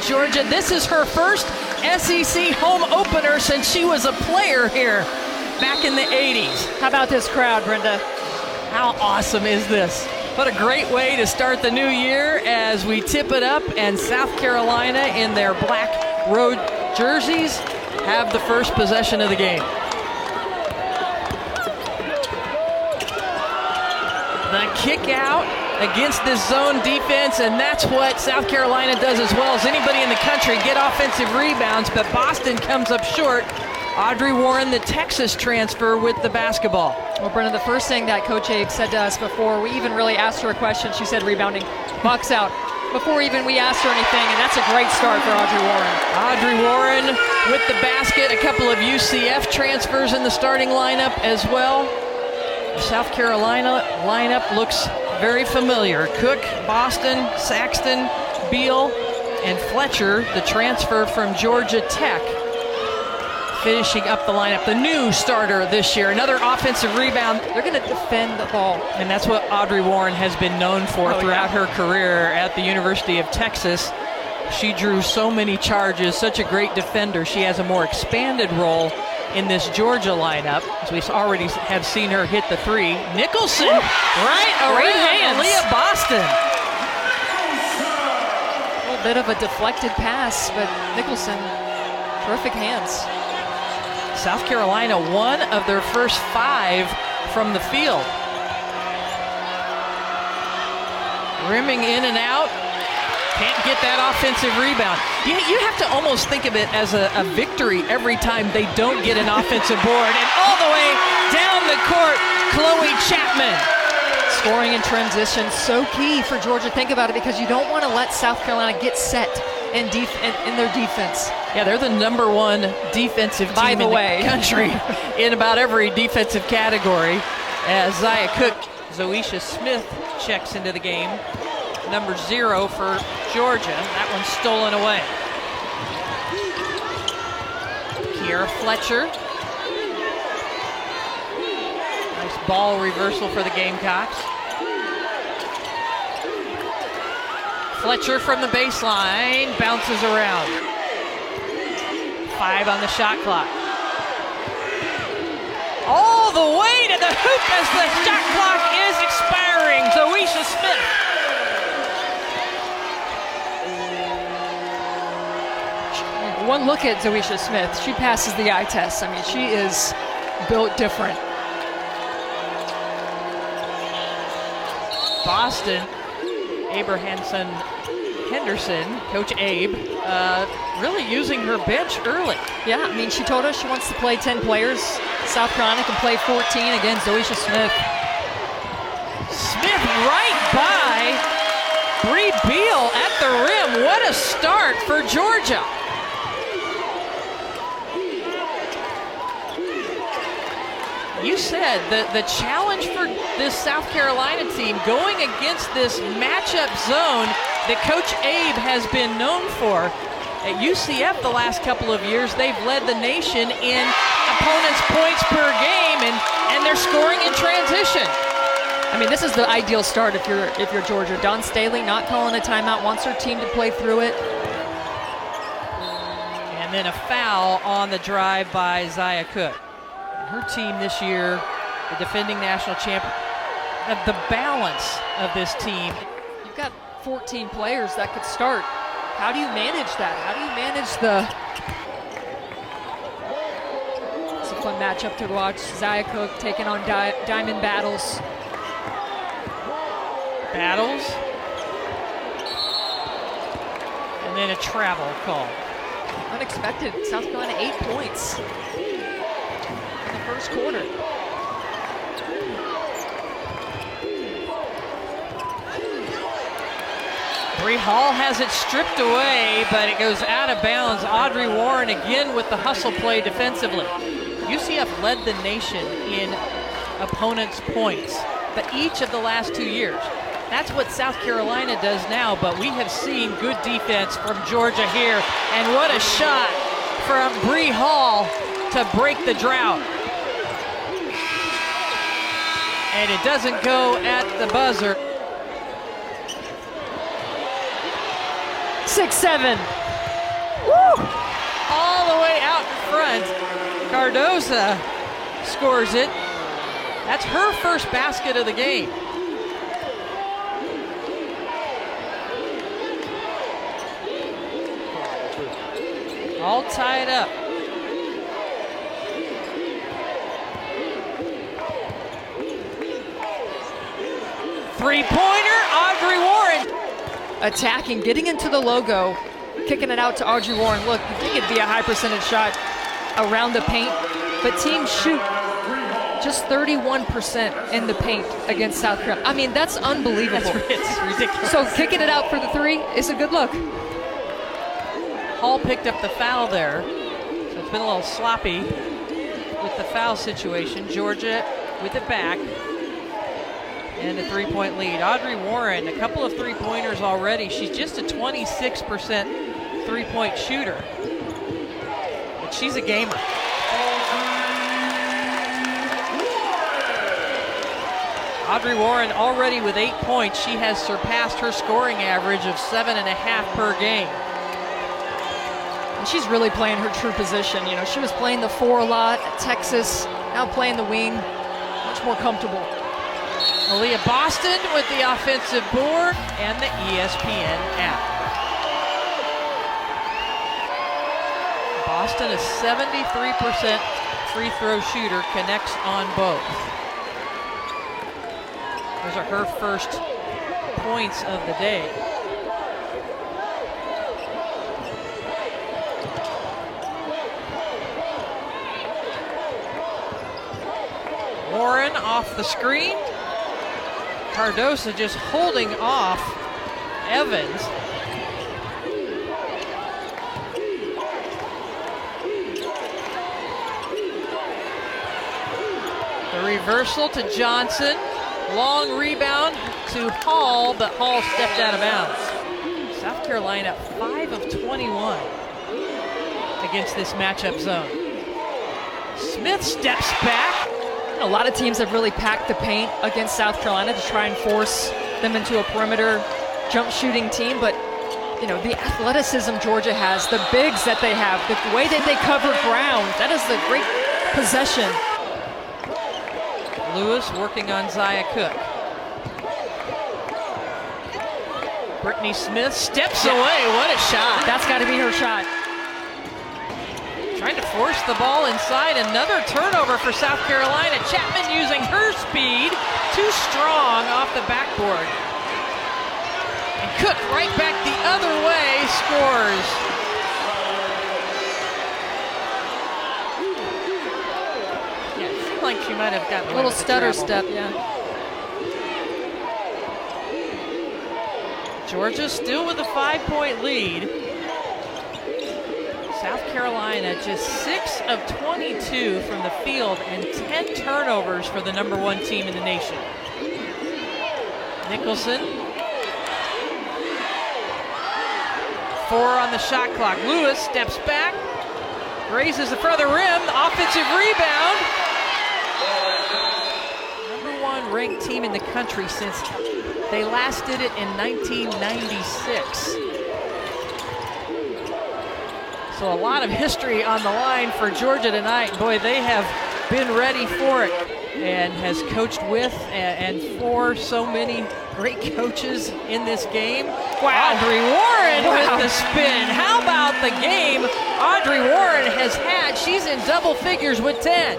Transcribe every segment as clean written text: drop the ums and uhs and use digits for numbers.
Georgia. This is her first SEC home opener since she was a player here back in the 80s. How about this crowd, Brenda? How awesome is this? What a great way to start the new year as we tip it up, and South Carolina in their black road jerseys have the first possession of the game. The kick out against this zone defense, and that's what South Carolina does as well as anybody in the country, get offensive rebounds, but Boston comes up short. Audrey Warren, the Texas transfer, with the basketball. Well, Brennan, the first thing that Coach Abe said to us before we even really asked her a question, she said rebounding, Bucks out. Before even we asked her anything, and that's a great start for Audrey Warren. Audrey Warren with the basket, a couple of UCF transfers in the starting lineup as well. The South Carolina lineup looks very familiar. Cooke, Boston, Saxton, Beal, and Fletcher, the transfer from Georgia Tech, finishing up the lineup. The new starter this year, another offensive rebound. They're going to defend the ball. And that's what Audrey Warren has been known for throughout her career at the University of Texas. She drew so many charges, such a great defender. She has a more expanded role in this Georgia lineup, as we already have seen her hit the three. Nicholson, right around Aliyah Boston. A little bit of a deflected pass, but Nicholson, terrific hands. South Carolina, one of their first 5 from the field. Rimming in and out. Can't get that offensive rebound. You have to almost think of it as a victory every time they don't get an offensive board. And all the way down the court, Chloe Chapman. Scoring in transition, so key for Georgia. Think about it, because you don't want to let South Carolina get set in their defense. Yeah, they're the #1 defensive team in the country in about every defensive category. As Zia Cooke, Zoisha Smith checks into the game. Number 0 for Georgia. That one's stolen away. Kierra Fletcher. Nice ball reversal for the Gamecocks. Fletcher from the baseline, bounces around. 5 on the shot clock. All the way to the hoop as the shot clock is expiring. Zoisha Smith. One look at Zoisha Smith, she passes the eye test. I mean, she is built different. Boston, Abrahamson Henderson, Coach Abe, really using her bench early. Yeah, I mean, she told us she wants to play 10 players. South Carolina can play 14 against Zoisha Smith. Smith right by Brea Beal at the rim. What a start for Georgia. You said that the challenge for this South Carolina team going against this matchup zone that Coach Abe has been known for. At UCF the last couple of years, they've led the nation in opponents' points per game, and they're scoring in transition. I mean, this is the ideal start if you're Georgia. Dawn Staley not calling a timeout, wants her team to play through it. And then a foul on the drive by Zia Cooke. Her team this year, the defending national champion, the balance of this team. You've got 14 players that could start. How do you manage that? How do you manage the... It's a fun matchup to watch. Zia Cooke taking on Diamond Battles. And then a travel call. Unexpected. South Carolina 8 points. First quarter. Bree Hall has it stripped away, but it goes out of bounds. Audrey Warren again with the hustle play defensively. UCF led the nation in opponents' points, but each of the last 2 years. That's what South Carolina does now, but we have seen good defense from Georgia here. And what a shot from Bree Hall to break the drought. And it doesn't go at the buzzer. 6-7. Woo! All the way out in front. Cardoza scores it. That's her first basket of the game. All tied up. Three-pointer, Audrey Warren. Attacking, getting into the logo, kicking it out to Audrey Warren. Look, you think it'd be a high percentage shot around the paint, but teams shoot just 31% in the paint against South Carolina. I mean, that's unbelievable. It's ridiculous. So kicking it out for the three is a good look. Hall picked up the foul there, so it's been a little sloppy with the foul situation. Georgia with it back, and a three-point lead. Audrey Warren, a couple of three-pointers already. She's just a 26% three-point shooter, but she's a gamer. Audrey Warren already with 8 points. She has surpassed her scoring average of 7.5 per game. And she's really playing her true position. You know, she was playing the 4 a lot at Texas, now playing the wing, much more comfortable. Aliyah Boston with the offensive board and the ESPN app. Boston, a 73% free throw shooter, connects on both. Those are her first points of the day. Warren off the screen. Cardoza just holding off Evans. The reversal to Johnson. Long rebound to Hall, but Hall stepped out of bounds. South Carolina 5 of 21 against this matchup zone. Smith steps back. A lot of teams have really packed the paint against South Carolina to try and force them into a perimeter jump shooting team, but you know, the athleticism Georgia has, the bigs that they have, the way that they cover ground, that is the great possession. Lewis working on Zia Cooke. Brittany Smith steps away. What a shot. That's got to be her shot. Trying to force the ball inside. Another turnover for South Carolina. Chapman using her speed. Too strong off the backboard. And Cooke right back the other way, scores. Yeah, it seemed like she might have gotten a little stutter step, yeah. Georgia still with a 5-point lead. South Carolina just 6 of 22 from the field and 10 turnovers for the #1 team in the nation. Nicholson. 4 on the shot clock. Lewis steps back, raises the front of the rim, offensive rebound. #1 ranked team in the country since they last did it in 1996. So a lot of history on the line for Georgia tonight. Boy, they have been ready for it and has coached with and for so many great coaches in this game. Wow. Audrey Warren with the spin. How about the game Audrey Warren has had? She's in double figures with 10.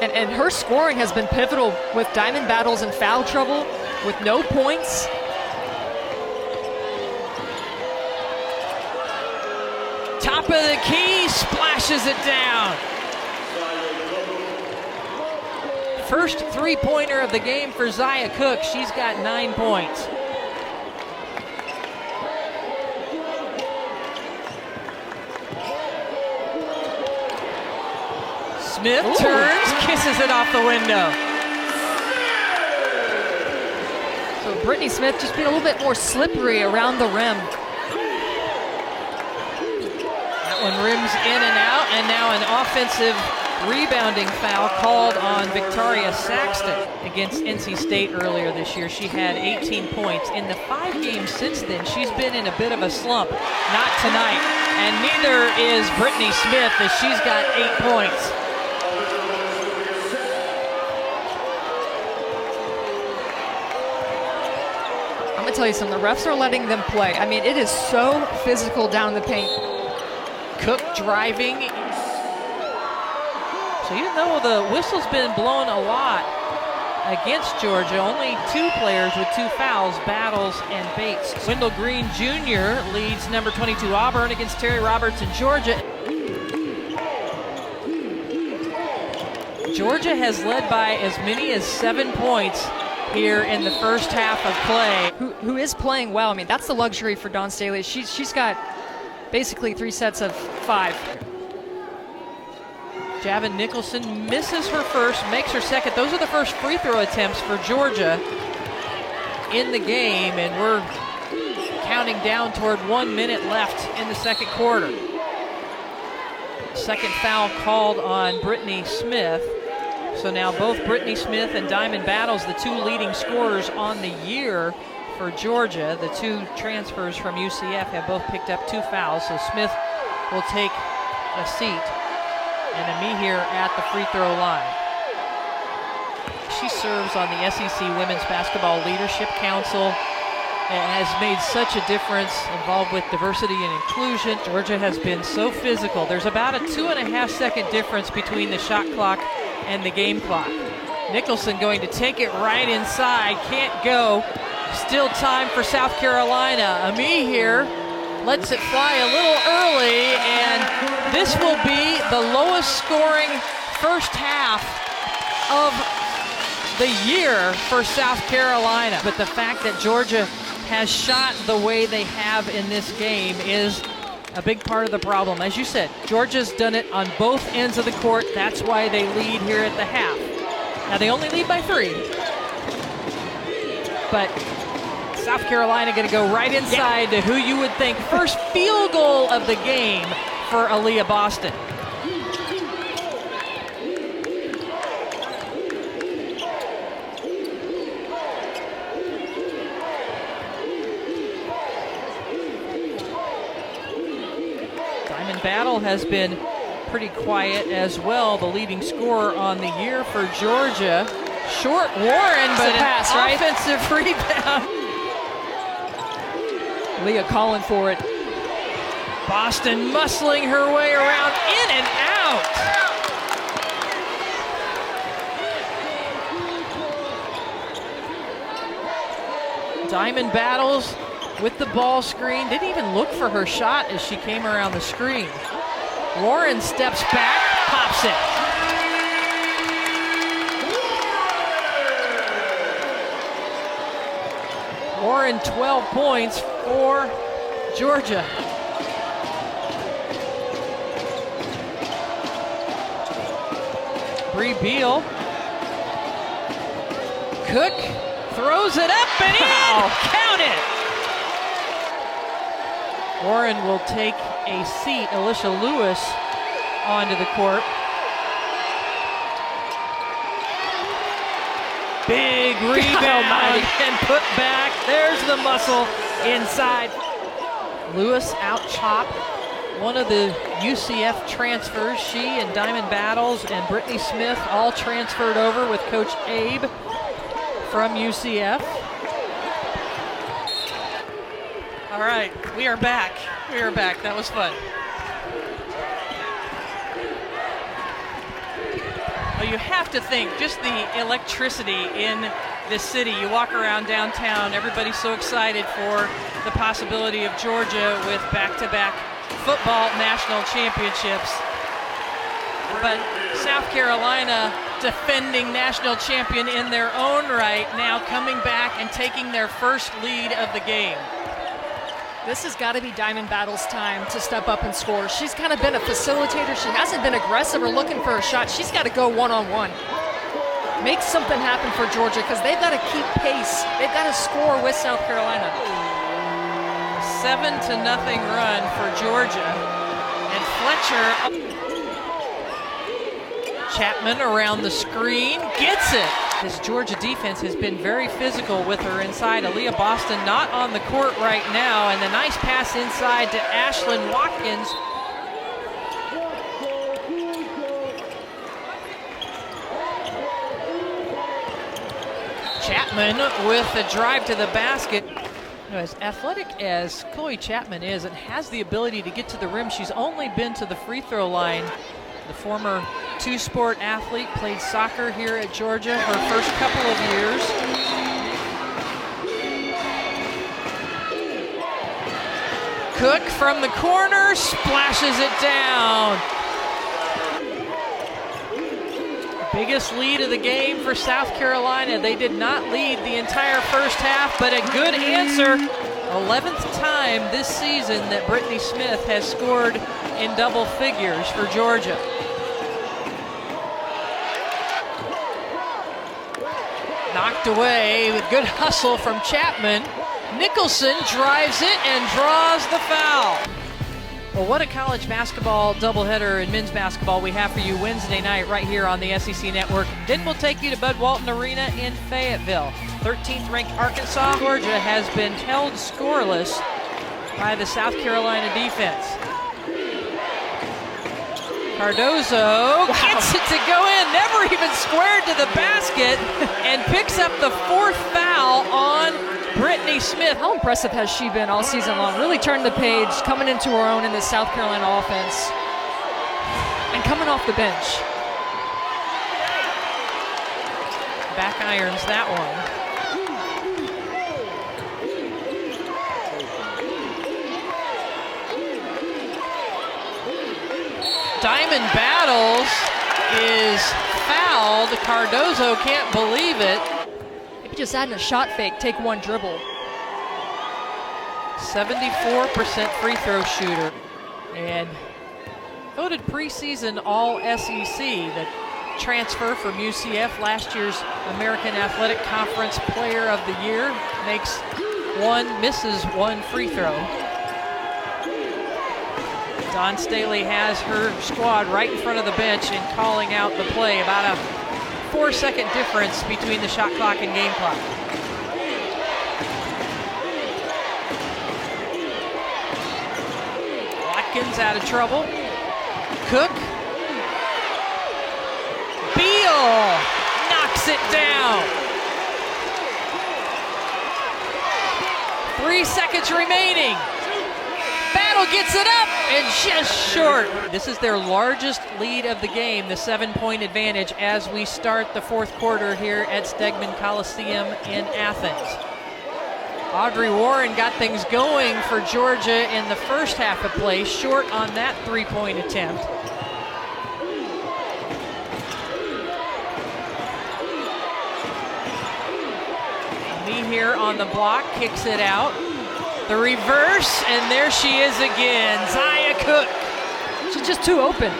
And her scoring has been pivotal with diamond battles and foul trouble, with no points. Top of the key, splashes it down. First three-pointer of the game for Zia Cooke. She's got 9 points. Smith turns, kisses it off the window. So Brittany Smith just being a little bit more slippery around the rim. That one rims in and out, and now an offensive rebounding foul called on Victoria Saxton against NC State earlier this year. She had 18 points. In the 5 games since then, she's been in a bit of a slump. Not tonight. And neither is Brittany Smith, as she's got 8 points. I'm going to tell you something. The refs are letting them play. I mean, it is so physical down the paint. Cooke driving. So even though the whistle's been blown a lot against Georgia, only 2 players with 2 fouls, Battles and Bates. Wendell Green Jr. leads number 22 Auburn against Terry Roberts in Georgia. Georgia has led by as many as 7 points here in the first half of play. Who is playing well. I mean, that's the luxury for Dawn Staley. She's got basically 3 sets of 5. Javin Nicholson misses her first, makes her second. Those are the first free throw attempts for Georgia in the game, and we're counting down toward 1 minute left in the second quarter. Second foul called on Brittany Smith. So now both Brittany Smith and Diamond Battles, the 2 leading scorers on the year for Georgia. The 2 transfers from UCF have both picked up 2 fouls, so Smith will take a seat. And Ami here at the free throw line. She serves on the SEC Women's Basketball Leadership Council and has made such a difference, involved with diversity and inclusion. Georgia has been so physical. There's about a 2.5-second difference between the shot clock and the game clock. Nicholson going to take it right inside, can't go. Still time for South Carolina. Ami here lets it fly a little early, and this will be the lowest scoring first half of the year for South Carolina. But the fact that Georgia has shot the way they have in this game is a big part of the problem. As you said, Georgia's done it on both ends of the court. That's why they lead here at the half. Now they only lead by 3, but South Carolina going to go right inside to who you would think first field goal of the game for Aliyah Boston. Diamond Battle has been pretty quiet as well, the leading scorer on the year for Georgia. Short Warren, but an pass, right? Offensive rebound. Leah calling for it. Boston muscling her way around, in and out. Diamond Battles with the ball screen. Didn't even look for her shot as she came around the screen. Warren steps back, pops it. Warren, 12 points for Georgia. Brea Beal. Cooke throws it up and in. Count it. Warren will take a seat. Alicia Lewis onto the court. Big rebound and put back. There's the muscle inside. Lewis out chop. One of the UCF transfers. She and Diamond Battles and Brittany Smith all transferred over with Coach Abe from UCF. All right, we are back. We are back. That was fun. Well, you have to think just the electricity in this city. You walk around downtown, everybody's so excited for the possibility of Georgia with back-to-back football national championships. But South Carolina, defending national champion in their own right, now coming back and taking their first lead of the game. This has got to be Diamond Battle's time to step up and score. She's kind of been a facilitator. She hasn't been aggressive or looking for a shot. She's got to go one-on-one. Make something happen for Georgia because they've got to keep pace. They've got to score with South Carolina. 7-0 run for Georgia. And Fletcher Chapman around the screen, gets it. This Georgia defense has been very physical with her inside. Aliyah Boston not on the court right now, and the nice pass inside to Ashlyn Watkins. Chapman with a drive to the basket. As athletic as Chloe Chapman is and has the ability to get to the rim, she's only been to the free throw line. The former two-sport athlete played soccer here at Georgia her first couple of years. Cooke from the corner, splashes it down. Biggest lead of the game for South Carolina. They did not lead the entire first half, but a good answer. 11th time this season that Brittany Smith has scored in double figures for Georgia. Knocked away with good hustle from Chapman. Nicholson drives it and draws the foul. Well, what a college basketball doubleheader in men's basketball we have for you Wednesday night right here on the SEC Network. Then we'll take you to Bud Walton Arena in Fayetteville. 13th ranked Arkansas, Georgia has been held scoreless by the South Carolina defense. Cardozo gets it to go in, never even squared to the basket, and picks up the fourth foul on Brittany Smith. How impressive has she been all season long? Really turned the page, coming into her own in the South Carolina offense, and coming off the bench. Back irons that one. Diamond Battles is fouled. Cardozo can't believe it. Maybe just adding a shot fake, take one dribble. 74% free throw shooter. And voted preseason All-SEC, the transfer from UCF, last year's American Athletic Conference Player of the Year. Makes one, misses one free throw. Dawn Staley has her squad right in front of the bench and calling out the play. About a 4-second difference between the shot clock and game clock. Watkins out of trouble. Cooke. Beal knocks it down. 3 seconds remaining. Battle gets it up and just short. This is their largest lead of the game, the 7-point advantage as we start the fourth quarter here at Stegman Coliseum in Athens. Audrey Warren got things going for Georgia in the first half of play, short on that 3-point attempt. Me here on the block, kicks it out. The reverse, and there she is again, Zia Cooke. She's just too open.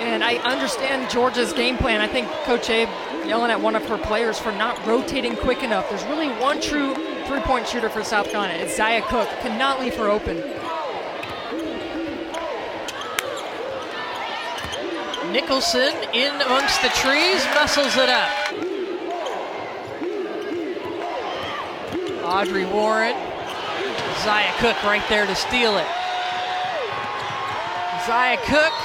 And I understand Georgia's game plan. I think Coach Abe yelling at one of her players for not rotating quick enough. There's really one true three-point shooter for South Carolina. It's Zia Cooke. Cannot leave her open. Nicholson in amongst the trees, muscles it up. Audrey Warren. Zia Cooke right there to steal it. Zia Cooke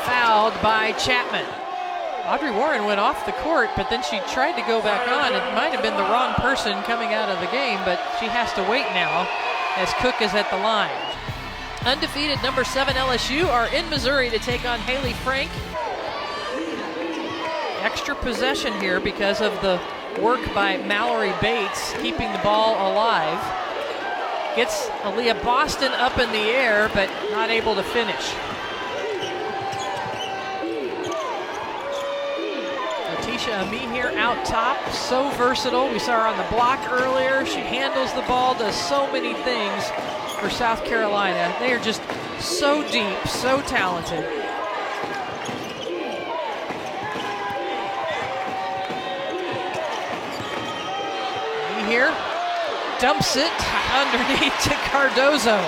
fouled by Chapman. Audrey Warren went off the court, but then she tried to go back on. It might have been the wrong person coming out of the game, but she has to wait now as Cooke is at the line. Undefeated number 7 LSU are in Missouri to take on Haley Frank. Extra possession here because of the work by Mallory Bates, keeping the ball alive. Gets Aliyah Boston up in the air, but not able to finish. Letitia Ami here out top, so versatile. We saw her on the block earlier. She handles the ball, does so many things for South Carolina. They are just so deep, so talented. Ami here. Dumps it underneath to Cardozo.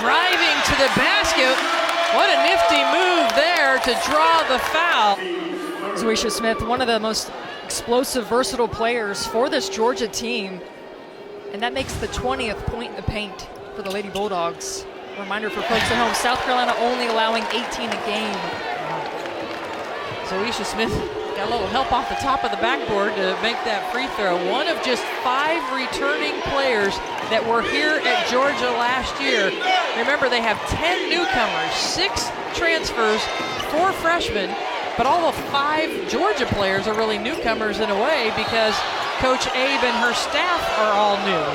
driving to the basket. What a nifty move there to draw the foul. Zia Smith, one of the most explosive, versatile players for this Georgia team. And that makes the 20th point in the paint for the Lady Bulldogs. Reminder for folks at home, South Carolina only allowing 18 a game. Zia Smith got a little help off the top of the backboard to make that free throw. One of just 5 returning players that were here at Georgia last year. Remember, they have 10 newcomers, 6 transfers, 4 freshmen, but all the 5 Georgia players are really newcomers in a way because Coach Abe and her staff are all new.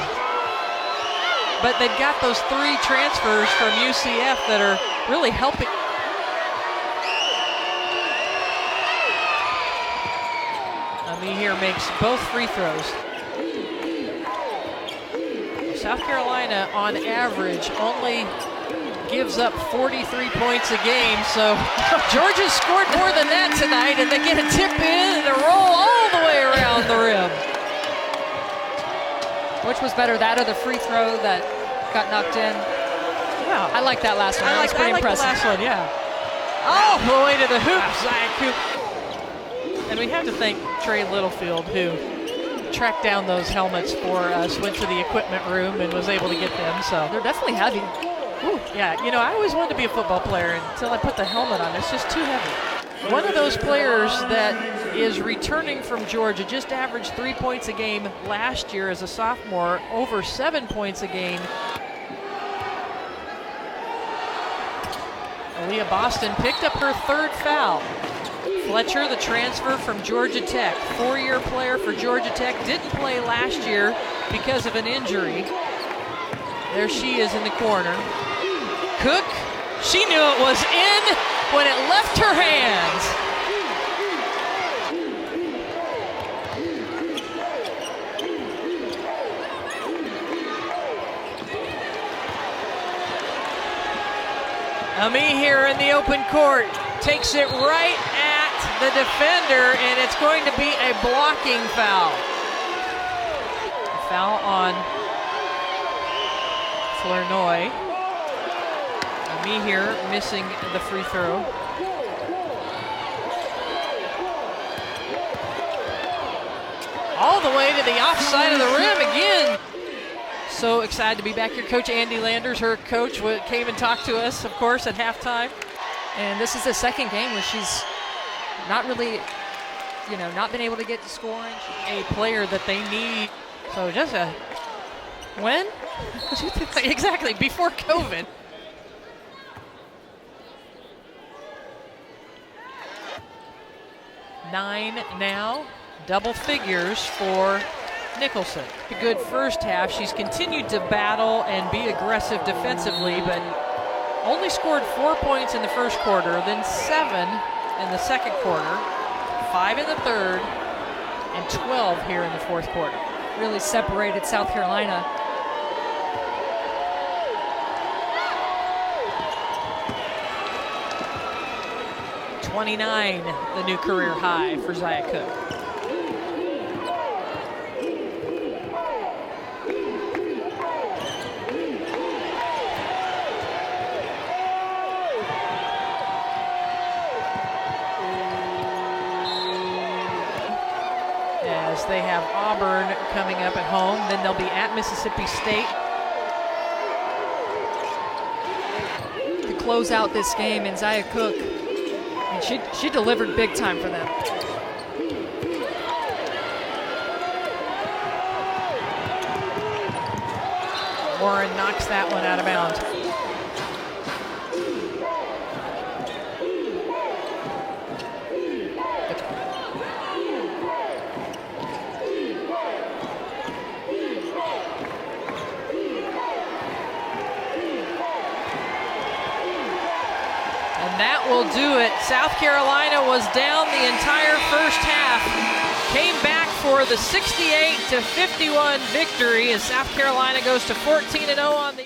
But they've got those 3 transfers from UCF that are really helping. Here makes both free throws. South Carolina, on average, only gives up 43 points a game, so Georgia scored more than that tonight, and they get a tip in and a roll all the way around the rim. Which was better, that or the free throw that got knocked in? Yeah. I like that last one. That was pretty impressive. The last one, yeah. All the way to the hoop, Zia Cooke. And we have to thank Trey Littlefield, who tracked down those helmets for us, went to the equipment room and was able to get them. So they're definitely heavy. Ooh, yeah, you know, I always wanted to be a football player until I put the helmet on. It's just too heavy. One of those players that is returning from Georgia just averaged 3 points a game last year as a sophomore, over 7 points a game. Aliyah Boston picked up her 3rd foul. Fletcher, the transfer from Georgia Tech, 4-year player for Georgia Tech, didn't play last year because of an injury. There she is in the corner. Cooke, she knew it was in when it left her hands. Ami here in the open court, takes it right at the defender, and it's going to be a blocking foul. A foul on Flournoy. Me here missing the free throw. All the way to the offside of the rim again. So excited to be back here. Coach Andy Landers, her coach, came and talked to us, of course, at halftime. And this is the 2nd game where she's not really, you know, not been able to get to scoring. A player that they need. So just a when? Exactly, before COVID. Nine now, double figures for Nicholson. A good first half. She's continued to battle and be aggressive defensively, but only scored 4 points in the first quarter, then 7 in the second quarter, 5 in the third, and 12 here in the fourth quarter. Really separated South Carolina. .29, the new career high for Zia Cooke. As they have Auburn coming up at home, then they'll be at Mississippi State. To close out this game, and Zia Cooke, she delivered big time for them. Warren knocks that one out of bounds. And that will do it. South Carolina was down the entire first half, came back for the 68-51 victory as South Carolina goes to 14-0 on the